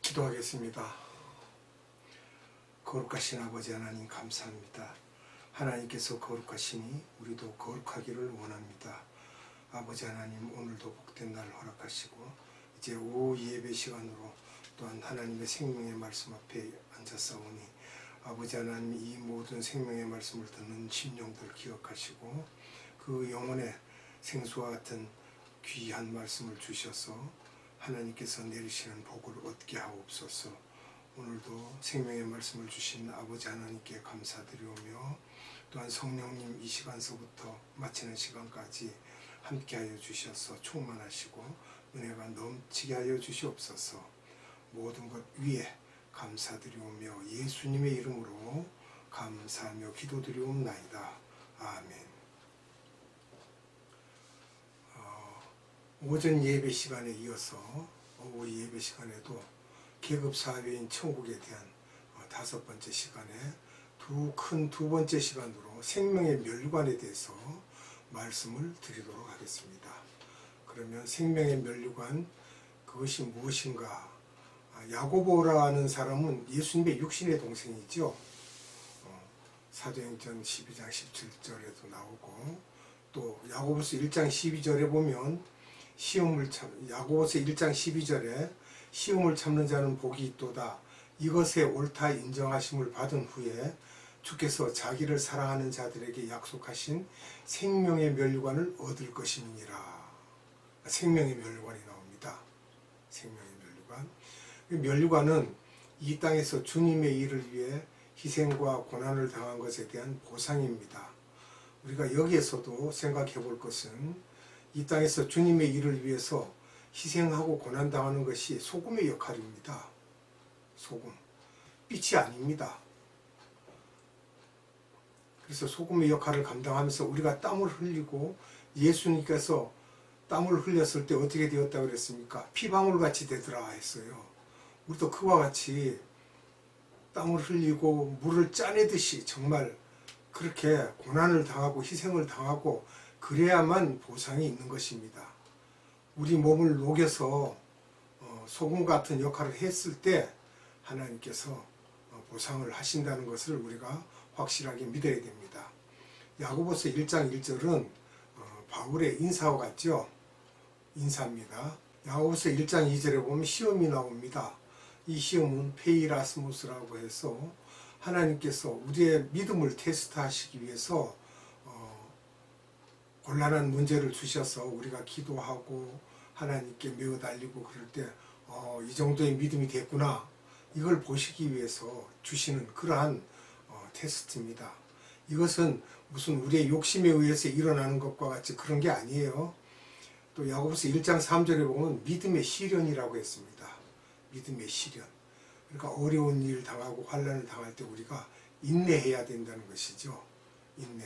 기도하겠습니다. 거룩하신 아버지 하나님 감사합니다. 하나님께서 거룩하시니 우리도 거룩하기를 원합니다. 아버지 하나님, 오늘도 복된 날 허락하시고 이제 오후 예배 시간으로 또한 하나님의 생명의 말씀 앞에 앉았사오니 아버지 하나님, 이 모든 생명의 말씀을 듣는 심령들 기억하시고 그 영혼의 생수와 같은 귀한 말씀을 주셔서 하나님께서 내리시는 복을 얻게 하옵소서. 오늘도 생명의 말씀을 주신 아버지 하나님께 감사드리오며 또한 성령님 이 시간서부터 마치는 시간까지 함께하여 주셔서 충만하시고 은혜가 넘치게 하여 주시옵소서. 모든 것 위에 감사드리오며 예수님의 이름으로 감사하며 기도드리옵나이다. 아멘. 오전 예배 시간에 이어서 오후 예배 시간에도 계급 사회인 천국에 대한 다섯 번째 시간에 두 번째 시간으로 생명의 멸류관에 대해서 말씀을 드리도록 하겠습니다. 그러면 생명의 멸류관, 그것이 무엇인가? 야고보라는 사람은 예수님의 육신의 동생이죠. 사도행전 12장 17절에도 나오고 또 야고보서 1장 12절에 보면 야고보서 1장 12절에 시험을 참는 자는 복이 있도다. 이것에 옳다 인정하심을 받은 후에 주께서 자기를 사랑하는 자들에게 약속하신 생명의 멸류관을 얻을 것임이니라. 생명의 멸류관이 나옵니다. 생명의 멸류관. 멸류관은 이 땅에서 주님의 일을 위해 희생과 고난을 당한 것에 대한 보상입니다. 우리가 여기에서도 생각해 볼 것은 이 땅에서 주님의 일을 위해서 희생하고 고난당하는 것이 소금의 역할입니다. 소금. 빛이 아닙니다. 그래서 소금의 역할을 감당하면서 우리가 땀을 흘리고 예수님께서 땀을 흘렸을 때 어떻게 되었다고 그랬습니까? 피방울같이 되더라 했어요. 우리도 그와 같이 땀을 흘리고 물을 짜내듯이 정말 그렇게 고난을 당하고 희생을 당하고 그래야만 보상이 있는 것입니다. 우리 몸을 녹여서 소금 같은 역할을 했을 때 하나님께서 보상을 하신다는 것을 우리가 확실하게 믿어야 됩니다. 야고보서 1장 1절은 바울의 인사와 같죠. 인사입니다. 야고보서 1장 2절에 보면 시험이 나옵니다. 이 시험은 페이라스무스라고 해서 하나님께서 우리의 믿음을 테스트하시기 위해서 곤란한 문제를 주셔서 우리가 기도하고 하나님께 매어 달리고 그럴 때 이 정도의 믿음이 됐구나, 이걸 보시기 위해서 주시는 그러한 테스트입니다. 이것은 무슨 우리의 욕심에 의해서 일어나는 것과 같이 그런 게 아니에요. 또 야고보서 1장 3절에 보면 믿음의 시련이라고 했습니다. 믿음의 시련. 그러니까 어려운 일 당하고 환난을 당할 때 우리가 인내해야 된다는 것이죠. 인내.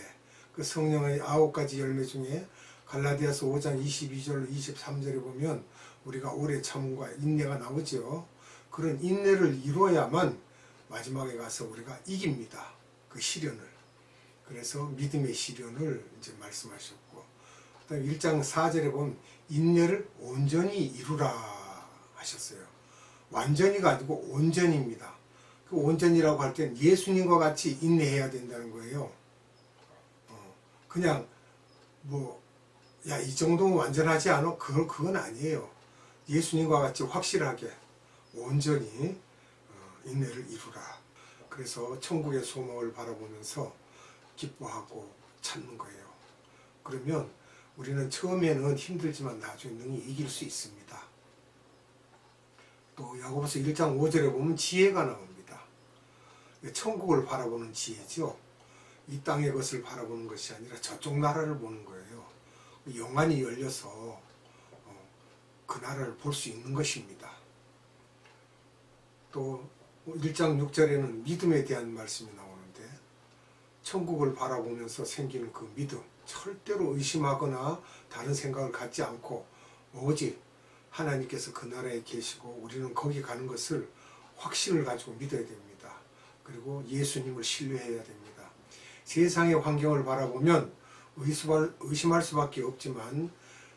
그 성령의 9가지 열매 중에 갈라디아서 5장 22절 23절에 보면 우리가 오래 참음과 인내가 나오죠. 그런 인내를 이루어야만 마지막에 가서 우리가 이깁니다. 그 시련을. 그래서 믿음의 시련을 이제 말씀하셨고, 그다음에 1장 4절에 보면 인내를 온전히 이루라 하셨어요. 완전히가 아니고 온전입니다. 그 온전이라고 할 땐 예수님과 같이 인내해야 된다는 거예요. 그냥 이 정도면 완전하지 않아? 그건 아니에요. 예수님과 같이 확실하게 온전히 인내를 이루라. 그래서 천국의 소망을 바라보면서 기뻐하고 찾는 거예요. 그러면 우리는 처음에는 힘들지만 나중에 능히 이길 수 있습니다. 또 야고보서 1장 5절에 보면 지혜가 나옵니다. 천국을 바라보는 지혜죠. 이 땅의 것을 바라보는 것이 아니라 저쪽 나라를 보는 거예요. 영안이 열려서 그 나라를 볼 수 있는 것입니다. 또 1장 6절에는 믿음에 대한 말씀이 나오는데 천국을 바라보면서 생기는 그 믿음, 절대로 의심하거나 다른 생각을 갖지 않고 오직 하나님께서 그 나라에 계시고 우리는 거기 가는 것을 확신을 가지고 믿어야 됩니다. 그리고 예수님을 신뢰해야 됩니다. 세상의 환경을 바라보면 의심할 수밖에 없지만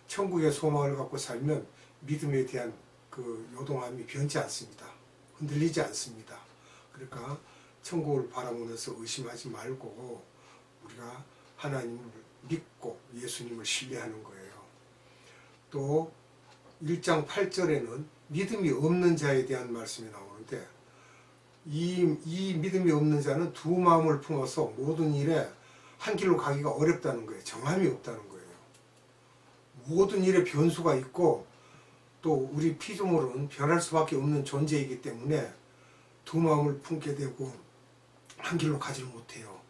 천국의 소망을 갖고 살면 믿음에 대한 그 요동함이 변치 않습니다. 흔들리지 않습니다. 그러니까 천국을 바라보면서 의심하지 말고 우리가 하나님을 믿고 예수님을 신뢰하는 거예요. 또 1장 8절에는 믿음이 없는 자에 대한 말씀이 나오는데 이 믿음이 없는 자는 두 마음을 품어서 모든 일에 한 길로 가기가 어렵다는 거예요. 정함이 없다는 거예요. 모든 일에 변수가 있고 또 우리 피조물은 변할 수밖에 없는 존재이기 때문에 두 마음을 품게 되고 한 길로 가지를 못해요.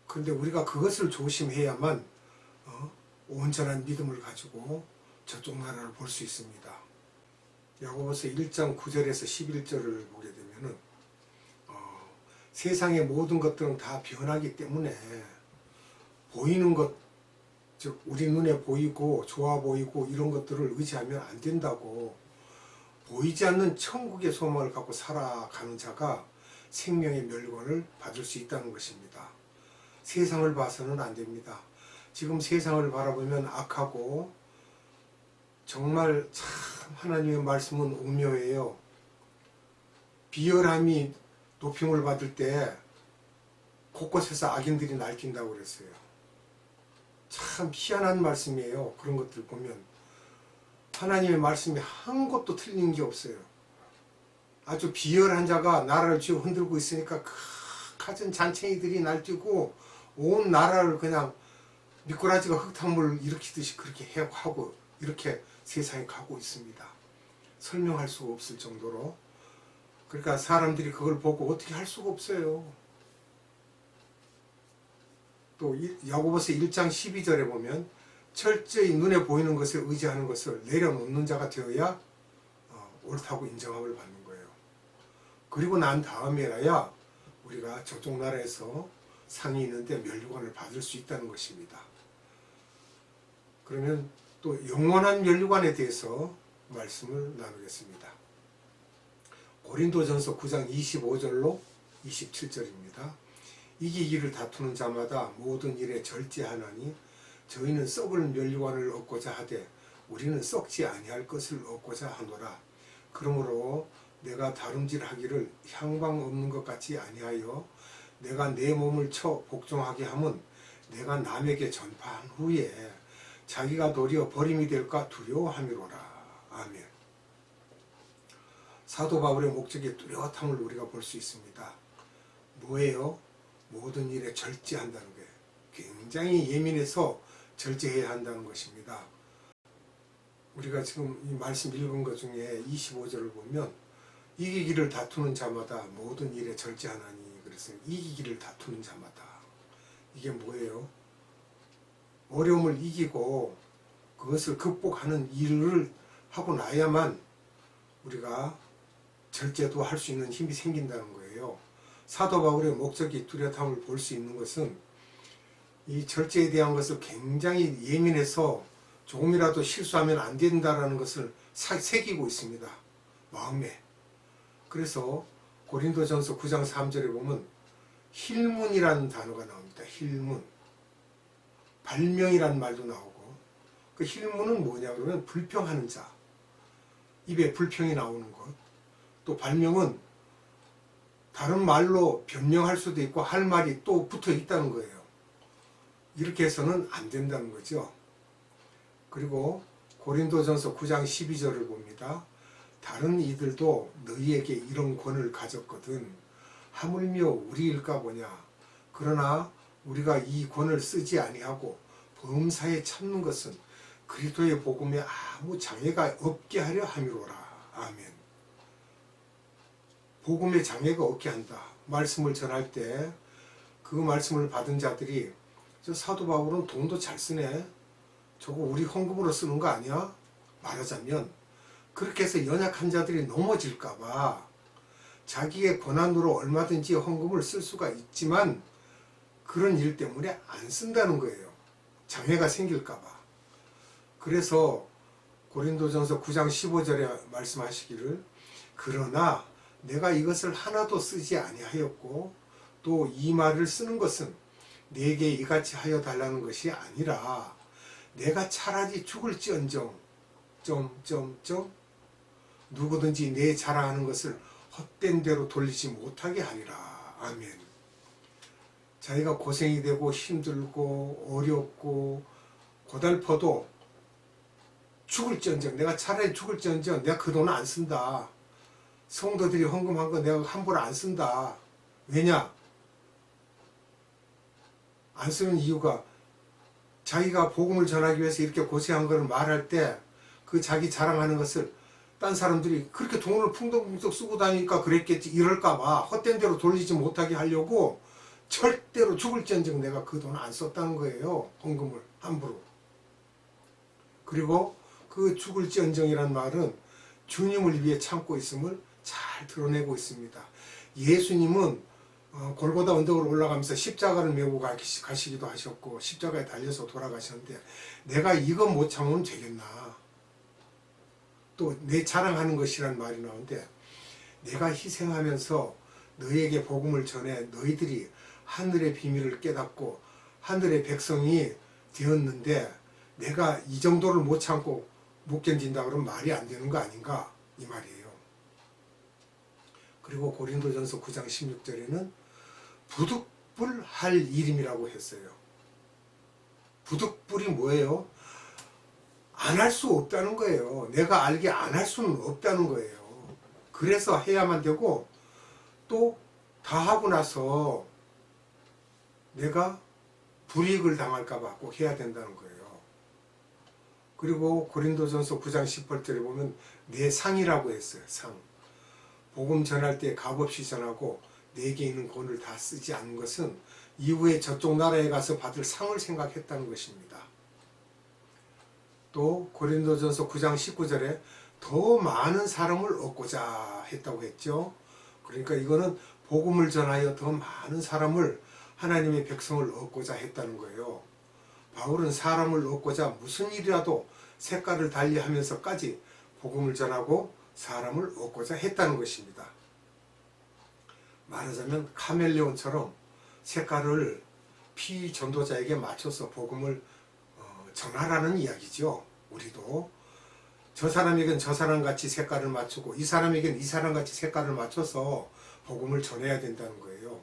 그런데 우리가 그것을 조심해야만 온전한 믿음을 가지고 저쪽 나라를 볼 수 있습니다. 야고보서 1장 9절에서 11절을 보게 되면은 세상의 모든 것들은 다 변하기 때문에 보이는 것, 즉 우리 눈에 보이고 좋아 보이고 이런 것들을 의지하면 안 된다고, 보이지 않는 천국의 소망을 갖고 살아가는 자가 생명의 멸관을 받을 수 있다는 것입니다. 세상을 봐서는 안 됩니다. 지금 세상을 바라보면 악하고 정말 참 하나님의 말씀은 오묘해요. 비열함이 높임을 받을 때 곳곳에서 악인들이 날뛴다고 그랬어요. 참 희한한 말씀이에요. 그런 것들 보면 하나님의 말씀이 한 곳도 틀린 게 없어요. 아주 비열한 자가 나라를 쥐어 흔들고 있으니까 갖은 잔챙이들이 날뛰고 온 나라를 그냥 미꾸라지가 흙탕물을 일으키듯이 그렇게 하고 이렇게 세상에 가고 있습니다. 설명할 수가 없을 정도로. 그러니까 사람들이 그걸 보고 어떻게 할 수가 없어요. 또 야고보서 1장 12절에 보면 철저히 눈에 보이는 것에 의지하는 것을 내려놓는 자가 되어야 옳다고 인정함을 받는 거예요. 그리고 난 다음에야 우리가 저쪽 나라에서 상이 있는데 면류관을 받을 수 있다는 것입니다. 그러면 또 영원한 면류관에 대해서 말씀을 나누겠습니다. 고린도전서 9장 25절로 27절입니다. 이기기를 다투는 자마다 모든 일에 절제하나니 저희는 썩을 면류관을 얻고자 하되 우리는 썩지 아니할 것을 얻고자 하노라. 그러므로 내가 다름질하기를 향방 없는 것 같이 아니하여 내가 내 몸을 쳐 복종하게 함은 내가 남에게 전파한 후에 자기가 도리어 버림이 될까 두려워함이로라. 아멘. 사도 바울의 목적의 뚜렷함을 우리가 볼 수 있습니다. 뭐예요? 모든 일에 절제한다는 거예요. 굉장히 예민해서 절제해야 한다는 것입니다. 우리가 지금 이 말씀 읽은 것 중에 25절을 보면 이기기를 다투는 자마다 모든 일에 절제하나니, 그래서 이기기를 다투는 자마다, 이게 뭐예요? 어려움을 이기고 그것을 극복하는 일을 하고 나야만 우리가 절제도 할 수 있는 힘이 생긴다는 거예요. 사도 바울의 목적이 뚜렷함을 볼 수 있는 것은 이 절제에 대한 것을 굉장히 예민해서 조금이라도 실수하면 안 된다라는 것을 새기고 있습니다. 마음에. 그래서 고린도전서 9장 3절에 보면 힐문이라는 단어가 나옵니다. 힐문. 발명이라는 말도 나오고, 그 힐문은 뭐냐 그러면 불평하는 자, 입에 불평이 나오는 것. 또 발명은 다른 말로 변명할 수도 있고 할 말이 또 붙어 있다는 거예요. 이렇게 해서는 안 된다는 거죠. 그리고 고린도전서 9장 12절을 봅니다. 다른 이들도 너희에게 이런 권을 가졌거든 하물며 우리일까 보냐. 그러나 우리가 이 권을 쓰지 아니하고 범사에 참는 것은 그리스도의 복음에 아무 장애가 없게 하려 함이로라. 아멘. 복음에 장애가 없게 한다. 말씀을 전할 때 그 말씀을 받은 자들이 저 사도 바울은 돈도 잘 쓰네. 저거 우리 헌금으로 쓰는 거 아니야? 말하자면 그렇게 해서 연약한 자들이 넘어질까봐 자기의 권한으로 얼마든지 헌금을 쓸 수가 있지만 그런 일 때문에 안 쓴다는 거예요. 장애가 생길까봐. 그래서 고린도전서 9장 15절에 말씀하시기를 그러나 내가 이것을 하나도 쓰지 아니하였고 또 이 말을 쓰는 것은 내게 이같이 하여 달라는 것이 아니라 내가 차라리 죽을지언정 누구든지 내 자랑하는 것을 헛된 대로 돌리지 못하게 하리라. 아멘. 자기가 고생이 되고 힘들고 어렵고 고달퍼도 죽을지언정, 내가 차라리 죽을지언정 내가 그 돈은 안 쓴다. 성도들이 헌금한 거 내가 함부로 안 쓴다. 왜냐? 안 쓰는 이유가 자기가 복음을 전하기 위해서 이렇게 고생한 것을 말할 때 그 자기 자랑하는 것을 딴 사람들이 그렇게 돈을 풍덩풍덩 쓰고 다니니까 그랬겠지 이럴까봐 헛된 대로 돌리지 못하게 하려고 절대로 죽을지언정 내가 그 돈 안 썼다는 거예요. 헌금을 함부로. 그리고 그 죽을지언정이란 말은 주님을 위해 참고 있음을 잘 드러내고 있습니다. 예수님은 골고다 언덕으로 올라가면서 십자가를 메고 가시기도 하셨고 십자가에 달려서 돌아가셨는데 내가 이거 못 참으면 되겠나. 또 내 자랑하는 것이란 말이 나오는데 내가 희생하면서 너희에게 복음을 전해 너희들이 하늘의 비밀을 깨닫고 하늘의 백성이 되었는데 내가 이 정도를 못 참고 못 견딘다 그러면 말이 안 되는 거 아닌가 이 말이에요. 그리고 고린도전서 9장 16절에는 부득불할 일임이라고 했어요. 부득불이 뭐예요? 안 할 수 없다는 거예요. 내가 알게 안 할 수는 없다는 거예요. 그래서 해야만 되고 또 다 하고 나서 내가 불이익을 당할까 봐 꼭 해야 된다는 거예요. 그리고 고린도전서 9장 18절에 보면 내 상이라고 했어요. 상. 복음 전할 때 값없이 전하고 내게 있는 돈을 다 쓰지 않은 것은 이후에 저쪽 나라에 가서 받을 상을 생각했다는 것입니다. 또 고린도전서 9장 19절에 더 많은 사람을 얻고자 했다고 했죠. 그러니까 이거는 복음을 전하여 더 많은 사람을 하나님의 백성을 얻고자 했다는 거예요. 바울은 사람을 얻고자 무슨 일이라도 색깔을 달리하면서까지 복음을 전하고 사람을 얻고자 했다는 것입니다. 말하자면 카멜레온처럼 색깔을 피전도자에게 맞춰서 복음을 전하라는 이야기죠. 우리도 저 사람에겐 저 사람같이 색깔을 맞추고 이 사람에겐 이 사람같이 색깔을 맞춰서 복음을 전해야 된다는 거예요.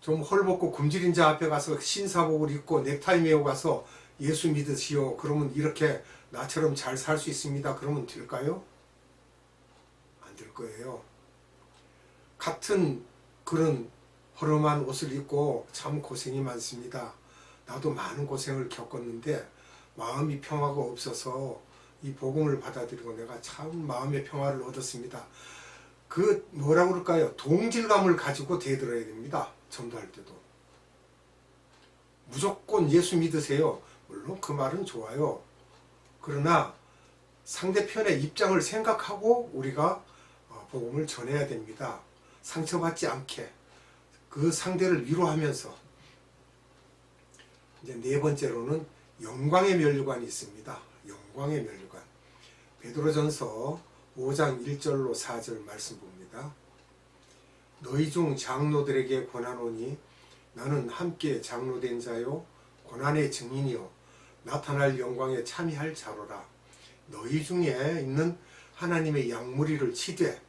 좀 헐벗고 굶주린 자 앞에 가서 신사복을 입고 넥타이 메고 가서 예수 믿으시오. 그러면 이렇게 나처럼 잘 살 수 있습니다. 그러면 될까요? 안 될 거예요. 같은 그런 허름한 옷을 입고 참 고생이 많습니다. 나도 많은 고생을 겪었는데 마음이 평화가 없어서 이 복음을 받아들이고 내가 참 마음의 평화를 얻었습니다. 그 뭐라고 그럴까요? 동질감을 가지고 대들어야 됩니다. 전도할 때도. 무조건 예수 믿으세요. 물론 그 말은 좋아요. 그러나 상대편의 입장을 생각하고 우리가 복음을 전해야 됩니다. 상처받지 않게 그 상대를 위로하면서. 이제 네 번째로는 영광의 면류관이 있습니다. 영광의 면류관. 베드로전서 5장 1절로 4절 말씀 봅니다. 너희 중 장로들에게 권하노니 나는 함께 장로된 자요 고난의 증인이요 나타날 영광에 참여할 자로라. 너희 중에 있는 하나님의 양무리를 치되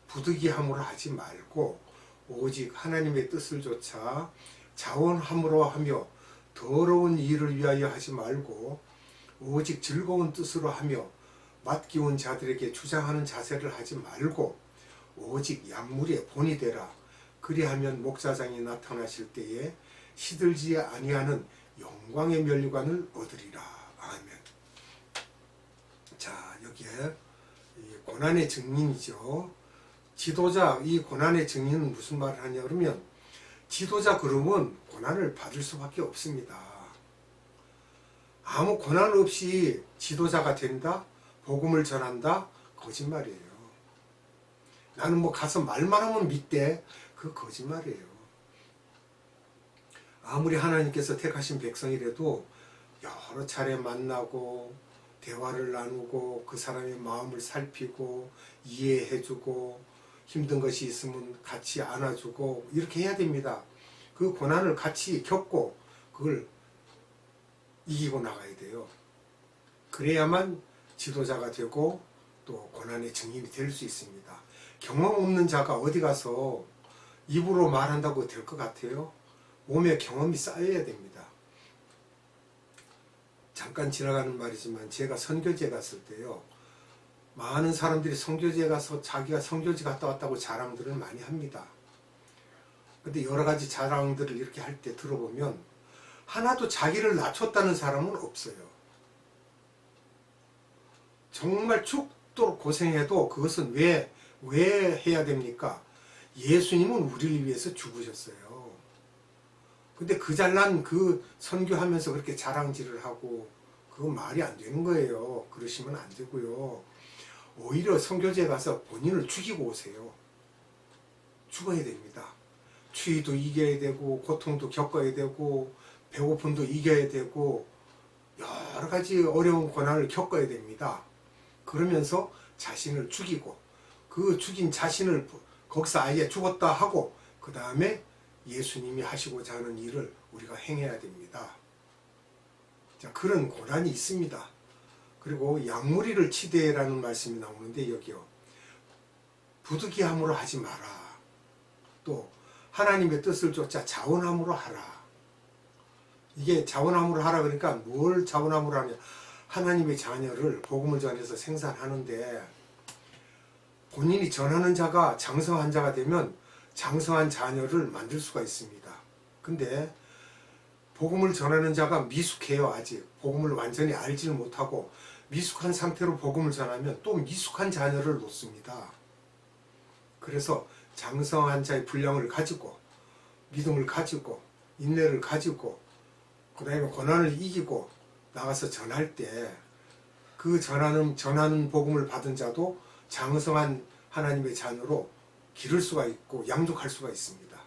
부득이함으로 하지 말고 오직 하나님의 뜻을 좇아 자원함으로 하며 더러운 일을 위하여 하지 말고 오직 즐거운 뜻으로 하며 맡기운 자들에게 주장하는 자세를 하지 말고 오직 양무리의 본이 되라. 그리하면 목자장이 나타나실 때에 시들지 아니하는 영광의 면류관을 얻으리라. 아멘. 자, 여기에 고난의 증인이죠. 지도자, 이 고난의 증인은 무슨 말을 하냐 그러면 지도자 그러면 고난을 받을 수밖에 없습니다. 아무 고난 없이 지도자가 된다? 복음을 전한다? 거짓말이에요. 나는 뭐 가서 말만 하면 믿대. 그 거짓말이에요. 아무리 하나님께서 택하신 백성이라도 여러 차례 만나고 대화를 나누고 그 사람의 마음을 살피고 이해해주고 힘든 것이 있으면 같이 안아주고 이렇게 해야 됩니다. 그 고난을 같이 겪고 그걸 이기고 나가야 돼요. 그래야만 지도자가 되고 또 고난의 증인이 될 수 있습니다. 경험 없는 자가 어디 가서 입으로 말한다고 될 것 같아요? 몸에 경험이 쌓여야 됩니다. 잠깐 지나가는 말이지만 제가 선교지에 갔을 때요, 많은 사람들이 선교지에 가서 자기가 선교지 갔다 왔다고 자랑들을 많이 합니다. 근데 여러 가지 자랑들을 이렇게 할 때 들어보면 하나도 자기를 낮췄다는 사람은 없어요. 정말 죽도록 고생해도 그것은 왜 해야 됩니까? 예수님은 우리를 위해서 죽으셨어요. 근데 그 잘난 그 선교하면서 그렇게 자랑질을 하고 그건 말이 안 되는 거예요. 그러시면 안 되고요. 오히려 선교지에 가서 본인을 죽이고 오세요. 죽어야 됩니다. 추위도 이겨야 되고 고통도 겪어야 되고 배고픔도 이겨야 되고 여러 가지 어려운 고난을 겪어야 됩니다. 그러면서 자신을 죽이고 그 죽인 자신을 거기서 아예 죽었다 하고 그 다음에 예수님이 하시고자 하는 일을 우리가 행해야 됩니다. 자, 그런 고난이 있습니다. 그리고 양무리를 치되라는 말씀이 나오는데 여기요. 부득이함으로 하지 마라. 또 하나님의 뜻을 쫓아 자원함으로 하라. 이게 자원함으로 하라 그러니까 뭘 자원함으로 하냐. 하나님의 자녀를 복음을 전해서 생산하는데 본인이 전하는 자가 장성한 자가 되면 장성한 자녀를 만들 수가 있습니다. 근데 복음을 전하는 자가 미숙해요. 아직 복음을 완전히 알지를 못하고 미숙한 상태로 복음을 전하면 또 미숙한 자녀를 놓습니다. 그래서 장성한 자의 분량을 가지고 믿음을 가지고 인내를 가지고 그 다음에 고난을 이기고 나가서 전할 때 그 전하는 복음을 받은 자도 장성한 하나님의 자녀로 기를 수가 있고 양육할 수가 있습니다.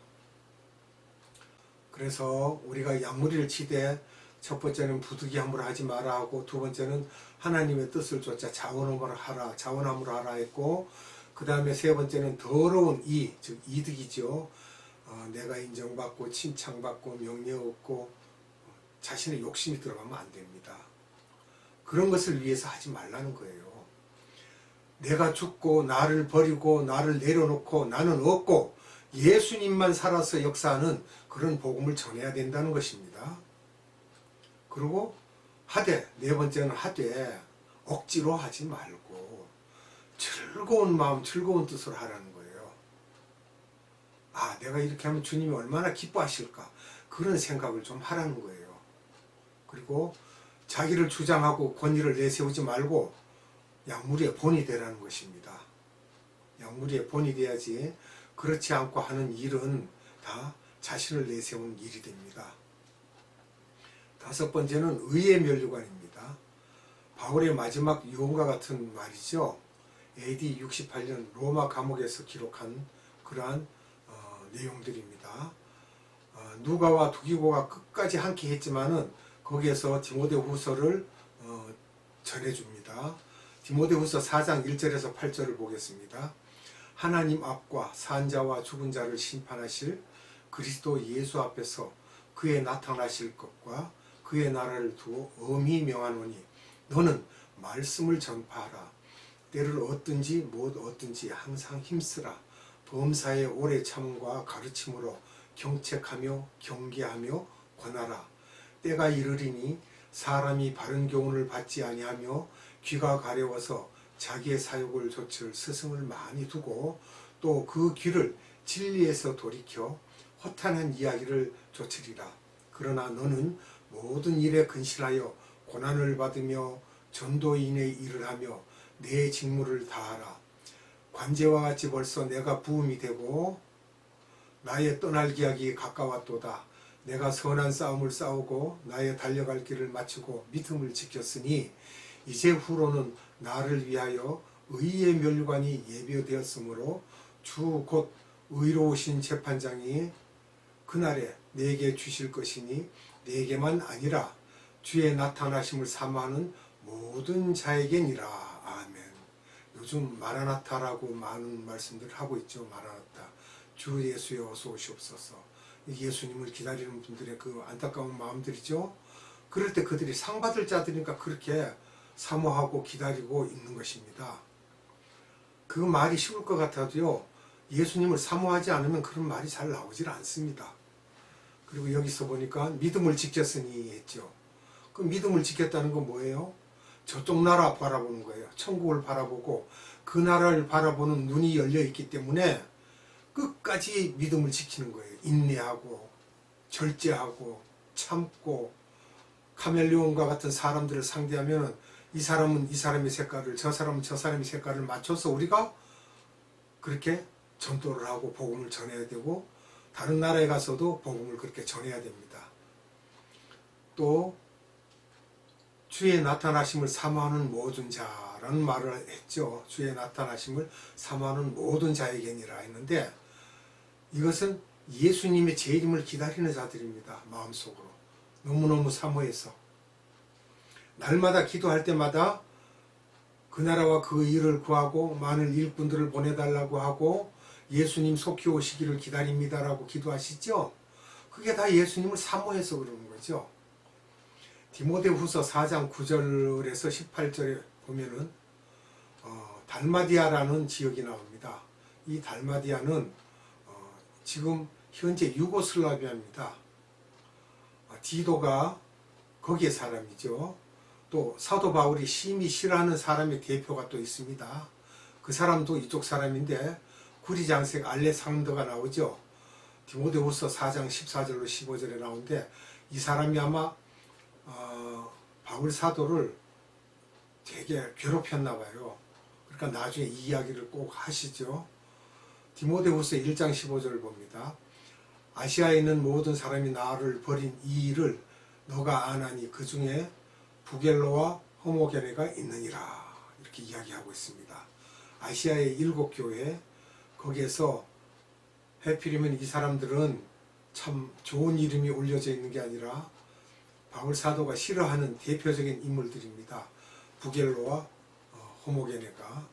그래서 우리가 양무리를 치되 첫 번째는 부득이함으로 하지 마라 하고 두 번째는 하나님의 뜻을 쫓아 자원함으로 하라 했고 그 다음에 세 번째는 더러운 즉 이득이죠. 내가 인정받고 칭찬받고 명예 얻고 자신의 욕심이 들어가면 안 됩니다. 그런 것을 위해서 하지 말라는 거예요. 내가 죽고 나를 버리고 나를 내려놓고 나는 없고 예수님만 살아서 역사하는 그런 복음을 전해야 된다는 것입니다. 그리고 네 번째는 하되 억지로 하지 말고 즐거운 마음 즐거운 뜻으로 하라는 거예요. 내가 이렇게 하면 주님이 얼마나 기뻐하실까 그런 생각을 좀 하라는 거예요. 그리고 자기를 주장하고 권위를 내세우지 말고 양무리의 본이 되라는 것입니다. 양무리의 본이 돼야지 그렇지 않고 하는 일은 다 자신을 내세우는 일이 됩니다. 다섯 번째는 의의 면류관입니다. 바울의 마지막 유언과 같은 말이죠. AD 68년 로마 감옥에서 기록한 그러한 내용들입니다. 누가와 두기고가 끝까지 함께 했지만은 거기에서 디모데후서를 전해줍니다. 디모데후서 4장 1절에서 8절을 보겠습니다. 하나님 앞과 산자와 죽은 자를 심판하실 그리스도 예수 앞에서 그의 나타나실 것과 그의 나라를 두어 엄히 명하노니 너는 말씀을 전파하라. 때를 얻든지 못 얻든지 항상 힘쓰라. 범사의 오래 참음과 가르침으로 경책하며 경계하며 권하라. 때가 이르리니 사람이 바른 교훈을 받지 아니하며 귀가 가려워서 자기의 사욕을 좇을 스승을 많이 두고 또 그 귀를 진리에서 돌이켜 허탄한 이야기를 좇으리라. 그러나 너는 모든 일에 근실하여 고난을 받으며 전도인의 일을 하며 내 직무를 다하라. 관제와 같이 벌써 내가 부음이 되고 나의 떠날 기약이 가까웠도다. 내가 선한 싸움을 싸우고 나의 달려갈 길을 마치고 믿음을 지켰으니 이제 후로는 나를 위하여 의의 면류관이 예비되었으므로 주 곧 의로우신 재판장이 그날에 내게 주실 것이니 내게만 아니라 주의 나타나심을 사모하는 모든 자에게니라. 아멘. 요즘 마라나타라고 많은 말씀들을 하고 있죠. 마라나타. 주 예수여 어서 오시옵소서. 예수님을 기다리는 분들의 그 안타까운 마음들이죠. 그럴 때 그들이 상 받을 자들이니까 그렇게 사모하고 기다리고 있는 것입니다. 그 말이 쉬울 것 같아도요, 예수님을 사모하지 않으면 그런 말이 잘 나오질 않습니다. 그리고 여기서 보니까 믿음을 지켰으니 했죠. 그 믿음을 지켰다는 건 뭐예요? 저쪽 나라 바라보는 거예요. 천국을 바라보고 그 나라를 바라보는 눈이 열려 있기 때문에 끝까지 믿음을 지키는 거예요. 인내하고 절제하고 참고, 카멜레온과 같은 사람들을 상대하면 이 사람은 이 사람의 색깔을, 저 사람은 저 사람의 색깔을 맞춰서 우리가 그렇게 전도를 하고 복음을 전해야 되고, 다른 나라에 가서도 복음을 그렇게 전해야 됩니다. 또 주의 나타나심을 사모하는 모든 자라는 말을 했죠. 주의 나타나심을 사모하는 모든 자에게니라 했는데, 이것은 예수님의 재림을 기다리는 자들입니다. 마음속으로 너무너무 사모해서 날마다 기도할 때마다 그 나라와 그 일을 구하고 많은 일꾼들을 보내달라고 하고 예수님 속히 오시기를 기다립니다라고 기도하시죠. 그게 다 예수님을 사모해서 그러는 거죠. 디모데후서 4장 9절에서 18절에 보면은 달마디아라는 지역이 나옵니다. 이 달마디아는 지금 현재 유고슬라비아입니다. 디도가 거기에 사람이죠. 또 사도 바울이 심히 싫어하는 사람의 대표가 또 있습니다. 그 사람도 이쪽 사람인데 구리장색 알레산더가 나오죠. 디모데후서 4장 14절로 15절에 나오는데, 이 사람이 아마 바울 사도를 되게 괴롭혔나 봐요. 그러니까 나중에 이 이야기를 꼭 하시죠. 디모데후서 1장 15절을 봅니다. 아시아에 있는 모든 사람이 나를 버린 이 일을 너가 아나니 그 중에 부겔로와 호모게네가 있느니라, 이렇게 이야기하고 있습니다. 아시아의 7교회, 거기에서 해필이면 이 사람들은 참 좋은 이름이 올려져 있는 게 아니라 바울 사도가 싫어하는 대표적인 인물들입니다. 부겔로와 호모게네가.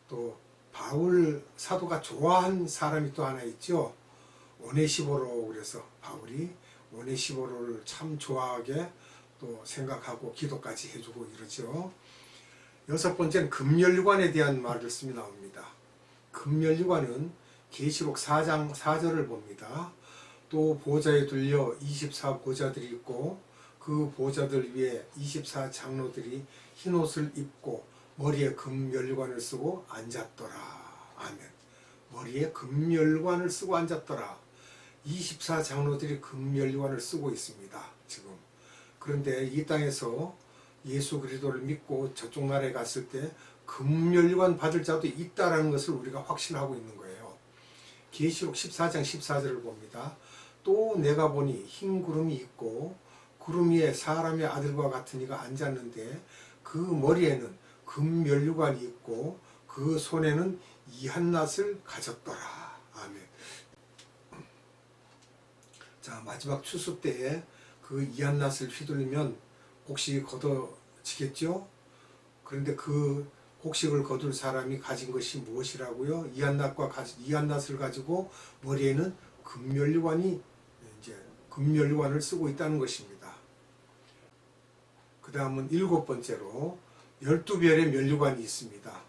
또 바울 사도가 좋아한 사람이 또 하나 있죠. 오네시보로. 그래서 바울이 오네시보로를 참 좋아하게 또 생각하고 기도까지 해주고 이러죠. 6번째는 금멸류관에 대한 말씀이 나옵니다. 금멸류관은 계시록 4장 4절을 봅니다. 또 보좌에 둘려 24 보좌들이 있고 그 보좌들 위에 24 장로들이 흰옷을 입고 머리에 금멸류관을 쓰고 앉았더라. 아멘. 머리에 금멸관을 쓰고 앉았더라. 24 장로들이 금멸관을 쓰고 있습니다. 지금. 그런데 이 땅에서 예수 그리스도를 믿고 저쪽 나라에 갔을 때 금멸관 받을 자도 있다라는 것을 우리가 확신하고 있는 거예요. 계시록 14장 14절을 봅니다. 또 내가 보니 흰 구름이 있고 구름 위에 사람의 아들과 같은 이가 앉았는데 그 머리에는 금멸류관이 있고 그 손에는 이한낫을 가졌더라. 아멘. 자, 마지막 추수 때에 그 이한낫을 휘둘리면 곡식이 걷어지겠죠? 그런데 그 곡식을 거둘 사람이 가진 것이 무엇이라고요? 이한낫을 가지고 머리에는 금멸류관을 쓰고 있다는 것입니다. 그 다음은 7번째로 12별의 면류관이 있습니다.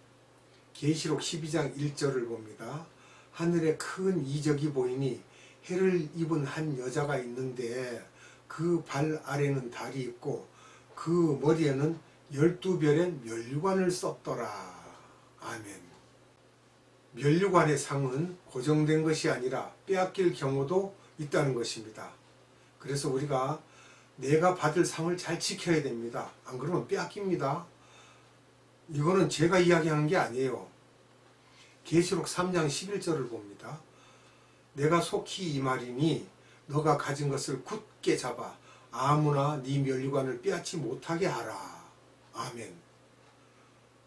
계시록 12장 1절을 봅니다. 하늘에 큰 이적이 보이니 해를 입은 한 여자가 있는데 그 발 아래는 달이 있고 그 머리에는 12별의 면류관을 썼더라. 아멘. 면류관의 상은 고정된 것이 아니라 빼앗길 경우도 있다는 것입니다. 그래서 우리가 내가 받을 상을 잘 지켜야 됩니다. 안 그러면 빼앗깁니다. 이거는 제가 이야기하는 게 아니에요. 계시록 3장 11절을 봅니다. 내가 속히 이 말이니 너가 가진 것을 굳게 잡아 아무나 네 면류관을 빼앗지 못하게 하라. 아멘.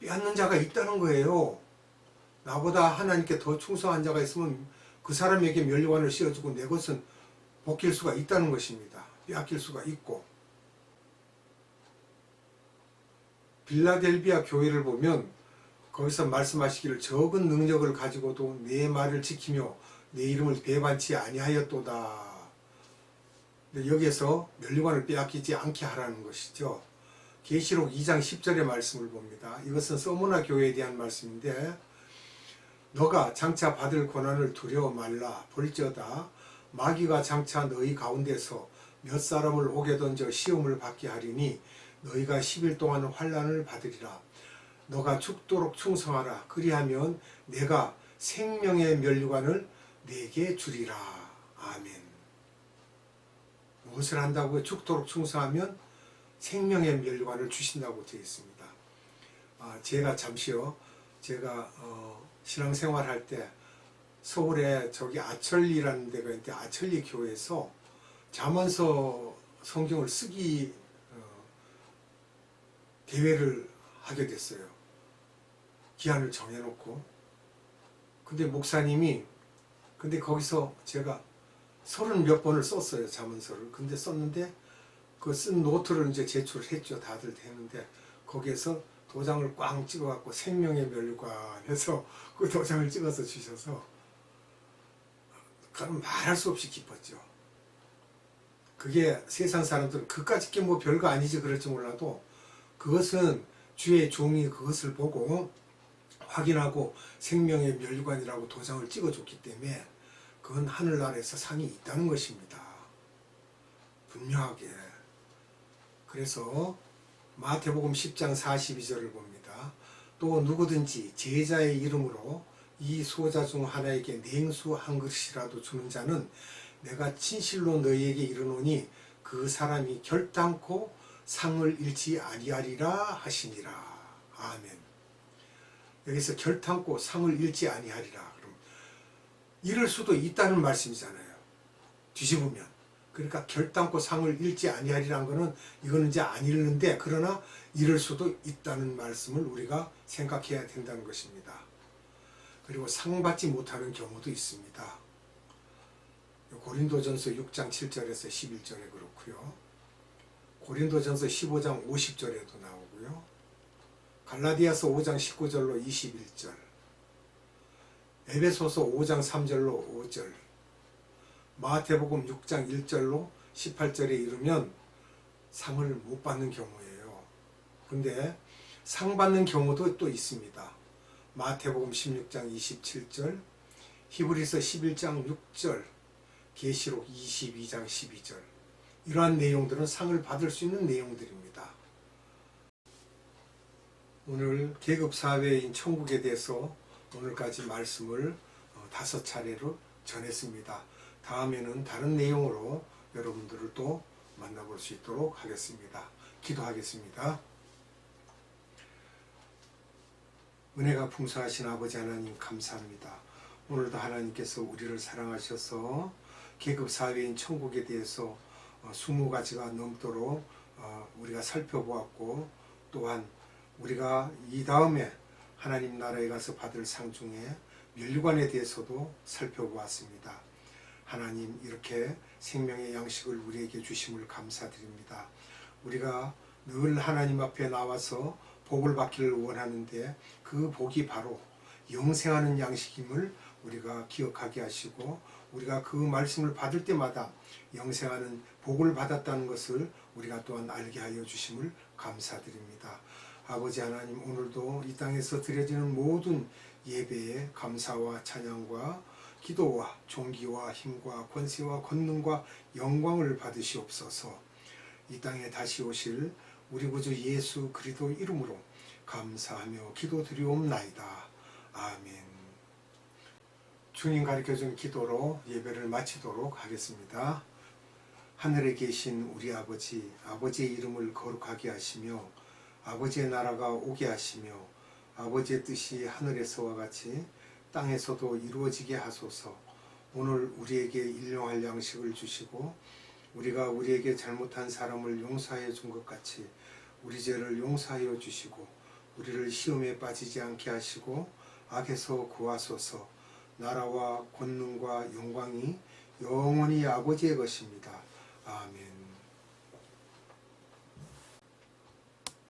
빼앗는 자가 있다는 거예요. 나보다 하나님께 더 충성한 자가 있으면 그 사람에게 면류관을 씌워주고 내 것은 벗길 수가 있다는 것입니다. 빼앗길 수가 있고. 빌라델비아 교회를 보면 거기서 말씀하시기를 적은 능력을 가지고도 내 말을 지키며 내 이름을 배반치 아니하였도다. 근데 여기에서 면류관을 빼앗기지 않게 하라는 것이죠. 계시록 2장 10절의 말씀을 봅니다. 이것은 서모나 교회에 대한 말씀인데 너가 장차 받을 고난을 두려워 말라. 볼지어다 마귀가 장차 너희 가운데서 몇 사람을 옥에 던져 시험을 받게 하리니 너희가 10일 동안 환난을 받으리라. 너가 죽도록 충성하라. 그리하면 내가 생명의 면류관을 네게 주리라. 아멘. 무엇을 한다고요? 죽도록 충성하면 생명의 면류관을 주신다고 되어 있습니다. 제가 잠시요. 제가 신앙생활 할 때 서울에 저기 아천리라는 데가 있는데 아천리 교회에서 잠언서 성경을 쓰기 대회를 하게 됐어요. 기한을 정해놓고. 근데 목사님이 거기서 제가 30몇 번을 썼어요. 잠언서를. 근데 썼는데 그 쓴 노트를 이제 제출을 했죠. 다들 되는데 거기에서 도장을 꽝 찍어갖고 생명의 면류관에서 그 도장을 찍어서 주셔서 그럼 말할 수 없이 기뻤죠. 그게 세상 사람들은 그까짓 게 뭐 별거 아니지 그럴지 몰라도 그것은 주의 종이 그것을 보고 확인하고 생명의 면류관이라고 도장을 찍어줬기 때문에 그건 하늘나라에서 상이 있다는 것입니다. 분명하게. 그래서 마태복음 10장 42절을 봅니다. 또 누구든지 제자의 이름으로 이 소자 중 하나에게 냉수 한 그릇이라도 주는 자는 내가 진실로 너희에게 이르노니 그 사람이 결단코 상을 잃지 아니하리라 하시니라. 아멘. 여기서 결단코 상을 잃지 아니하리라. 그럼 잃을 수도 있다는 말씀이잖아요. 뒤집으면. 그러니까 결단코 상을 잃지 아니하리라는 거는 이거는 이제 안 잃는데 그러나 잃을 수도 있다는 말씀을 우리가 생각해야 된다는 것입니다. 그리고 상 받지 못하는 경우도 있습니다. 고린도전서 6장 7절에서 11절에 그렇고요. 고린도전서 15장 50절에도 나오고요. 갈라디아서 5장 19절로 21절, 에베소서 5장 3절로 5절, 마태복음 6장 1절로 18절에 이르면 상을 못 받는 경우예요. 근데 상 받는 경우도 또 있습니다. 마태복음 16장 27절, 히브리서 11장 6절, 계시록 22장 12절. 이러한 내용들은 상을 받을 수 있는 내용들입니다. 오늘 계급사회인 천국에 대해서 오늘까지 말씀을 5차례로 전했습니다. 다음에는 다른 내용으로 여러분들을 또 만나볼 수 있도록 하겠습니다. 기도하겠습니다. 은혜가 풍성하신 아버지 하나님 감사합니다. 오늘도 하나님께서 우리를 사랑하셔서 계급사회인 천국에 대해서 20가지가 넘도록 우리가 살펴보았고 또한 우리가 이 다음에 하나님 나라에 가서 받을 상 중에 면류관에 대해서도 살펴보았습니다. 하나님 이렇게 생명의 양식을 우리에게 주심을 감사드립니다. 우리가 늘 하나님 앞에 나와서 복을 받기를 원하는데 그 복이 바로 영생하는 양식임을 우리가 기억하게 하시고 우리가 그 말씀을 받을 때마다 영생하는 복을 받았다는 것을 우리가 또한 알게 하여 주심을 감사드립니다. 아버지 하나님 오늘도 이 땅에서 드려지는 모든 예배에 감사와 찬양과 기도와 존귀와 힘과 권세와 권능과 영광을 받으시옵소서. 이 땅에 다시 오실 우리 구주 예수 그리스도 이름으로 감사하며 기도드리옵나이다. 아멘. 주님 가르쳐준 기도로 예배를 마치도록 하겠습니다. 하늘에 계신 우리 아버지, 아버지의 이름을 거룩하게 하시며 아버지의 나라가 오게 하시며 아버지의 뜻이 하늘에서와 같이 땅에서도 이루어지게 하소서. 오늘 우리에게 일용할 양식을 주시고 우리가 우리에게 잘못한 사람을 용서하여 준 것 같이 우리 죄를 용서하여 주시고 우리를 시험에 빠지지 않게 하시고 악에서 구하소서. 나라와 권능과 영광이 영원히 아버지의 것입니다. 아멘.